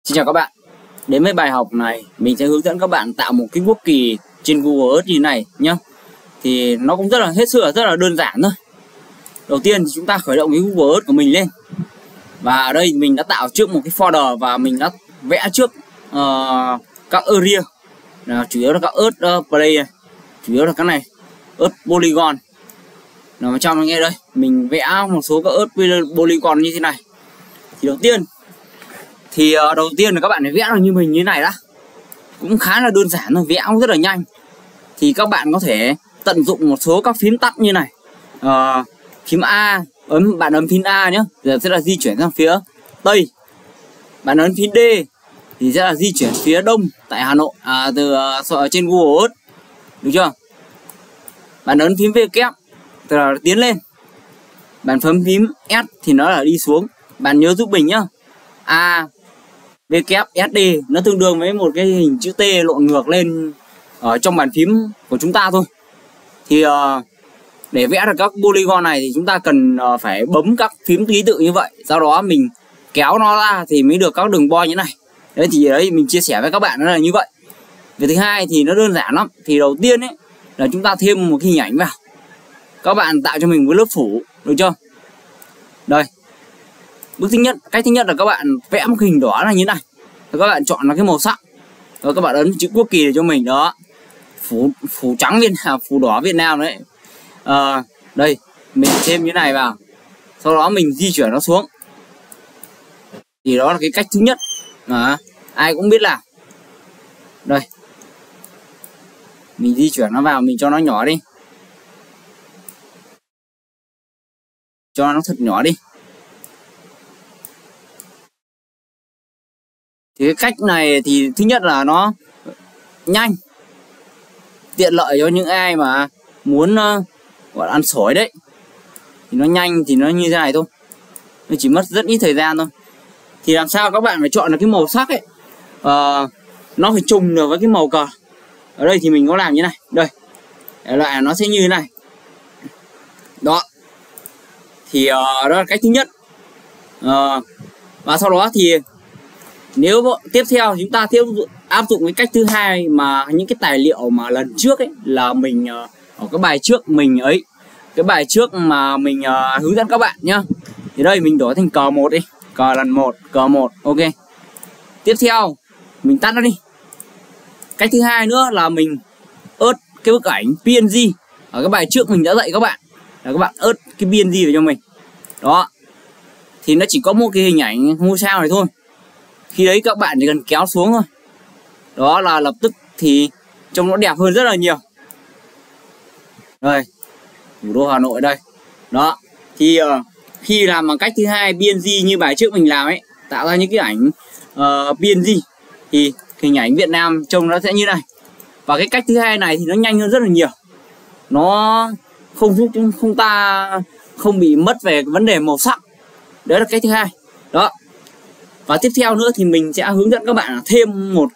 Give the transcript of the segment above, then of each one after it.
Xin chào các bạn. Đến với bài học này mình sẽ hướng dẫn các bạn tạo một cái quốc kỳ trên Google Earth như này nhé. Thì nó cũng rất là đơn giản thôi. Đầu tiên thì chúng ta khởi động cái Google Earth của mình lên. Và ở đây mình đã tạo trước một cái folder và mình đã vẽ trước các area. Chủ yếu là các Earth Play này. Chủ yếu là các này Earth Polygon. Nằm trong ngay đây mình vẽ một số các Earth Polygon như thế này. Thì đầu tiên là các bạn phải vẽ được như mình như thế này đã. Cũng khá là đơn giản thôi, vẽ cũng rất là nhanh. Thì các bạn có thể tận dụng một số các phím tắt như này. Phím A, bạn ấn phím A nhé, giờ sẽ là di chuyển sang phía Tây. Bạn ấn phím D thì sẽ là di chuyển phía Đông tại Hà Nội, trên Google Earth. Được chưa? Bạn ấn phím V kép tức là tiến lên. Bạn ấn phím S thì nó là đi xuống. Bạn nhớ giúp mình nhá. A V kép SD nó tương đương với một cái hình chữ T lộn ngược lên ở trong bàn phím của chúng ta thôi. Thì để vẽ được các polygon này thì chúng ta cần phải bấm các phím ký tự như vậy. Sau đó mình kéo nó ra thì mới được các đường boy như này. Đấy thì mình chia sẻ với các bạn nó là như vậy. Việc thứ hai thì nó đơn giản lắm. Thì đầu tiên ấy là chúng ta thêm một cái hình ảnh vào. Các bạn tạo cho mình một lớp phủ, được chưa? Đây. Cách thứ nhất là các bạn vẽ một hình đỏ là như này. Rồi các bạn chọn là cái màu sắc. Rồi các bạn ấn chữ quốc kỳ để cho mình đó. Phủ trắng Việt Nam, phủ đỏ Việt Nam đấy. Đây, mình thêm như này vào. Sau đó mình di chuyển nó xuống. Thì đó là cái cách thứ nhất mà ai cũng biết làm. Đây. Mình di chuyển nó vào, mình cho nó nhỏ đi. Cho nó thật nhỏ đi. Thì cái cách này thì thứ nhất là nó nhanh, tiện lợi cho những ai mà muốn gọi là ăn sổi đấy. Thì nó nhanh thì nó như thế này thôi. Nó chỉ mất rất ít thời gian thôi. Thì làm sao các bạn phải chọn được cái màu sắc ấy, nó phải trùng được với cái màu cờ. Ở đây thì mình có làm như này. Đây, lại nó sẽ như thế này. Đó. Thì đó là cách thứ nhất. Và sau đó thì nếu tiếp theo chúng ta áp dụng cái cách thứ hai mà những cái tài liệu mà lần trước ấy là mình ở cái bài trước mình cái bài trước mà mình hướng dẫn các bạn nhá. Thì đây mình đổi thành cờ 1 đi, cờ lần 1, cờ 1, ok. Tiếp theo mình tắt nó đi. Cách thứ hai nữa là mình ớt cái bức ảnh PNG. Ở cái bài trước mình đã dạy các bạn là các bạn ớt cái PNG vào cho mình. Đó. Thì nó chỉ có một cái hình ảnh ngôi sao này thôi. Khi đấy các bạn chỉ cần kéo xuống thôi. Đó là lập tức thì trông nó đẹp hơn rất là nhiều. Đây, thủ đô Hà Nội đây. Đó, thì khi làm bằng cách thứ hai PNG như bài trước mình làm ấy, tạo ra những cái ảnh PNG thì hình ảnh Việt Nam trông nó sẽ như này. Và cái cách thứ hai này thì nó nhanh hơn rất là nhiều. Nó không giúp chúng ta không bị mất về vấn đề màu sắc. Đấy là cách thứ hai. Đó. Và tiếp theo nữa thì mình sẽ hướng dẫn các bạn thêm một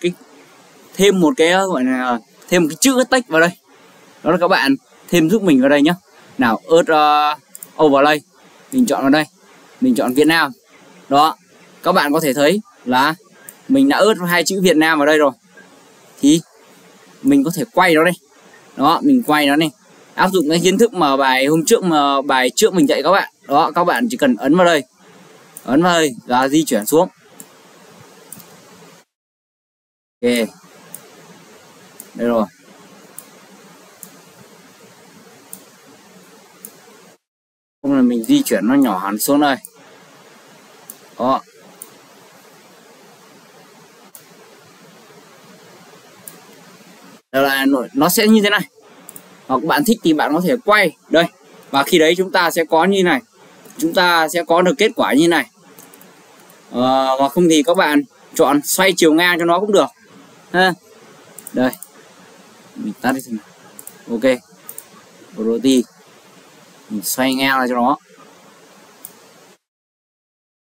cái gọi là thêm một cái chữ text vào đây. Đó là các bạn thêm giúp mình vào đây nhé. Nào, Earth Overlay. Mình chọn vào đây. Mình chọn Việt Nam. Đó. Các bạn có thể thấy là mình đã ớt hai chữ Việt Nam vào đây rồi. Thì mình có thể quay nó đây. Đó, mình quay nó này. Áp dụng cái kiến thức mà bài trước mình dạy các bạn. Đó, các bạn chỉ cần ấn vào đây. Ấn vào đây và di chuyển xuống. Ok. Đây rồi. Không là mình di chuyển nó nhỏ hẳn xuống đây. Đó. Đây là nó sẽ như thế này. Hoặc bạn thích thì bạn có thể quay đây. Và khi đấy chúng ta sẽ có như này. Chúng ta sẽ có được kết quả như này. Hoặc không thì các bạn chọn xoay chiều ngang cho nó cũng được ha. Đây mình tắt đi xem nào. Ok, roti mình xoay ngang ra cho nó.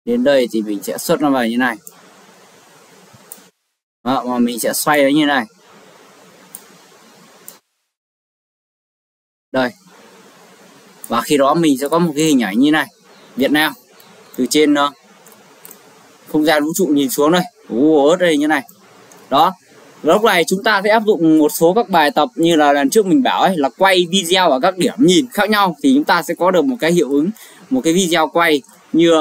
Đến đây thì mình sẽ xuất nó vào như này. Đó, mà mình sẽ xoay nó như này. Đây. Và khi đó mình sẽ có một cái hình ảnh như này, Việt Nam từ trên không gian vũ trụ nhìn xuống đây, Google Earth đây như này. Đó, lúc này chúng ta sẽ áp dụng một số các bài tập như là lần trước mình bảo ấy, là quay video ở các điểm nhìn khác nhau thì chúng ta sẽ có được một cái hiệu ứng, một cái video quay như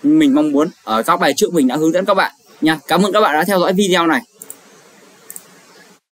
mình mong muốn ở các bài trước mình đã hướng dẫn các bạn nha. Cảm ơn các bạn đã theo dõi video này.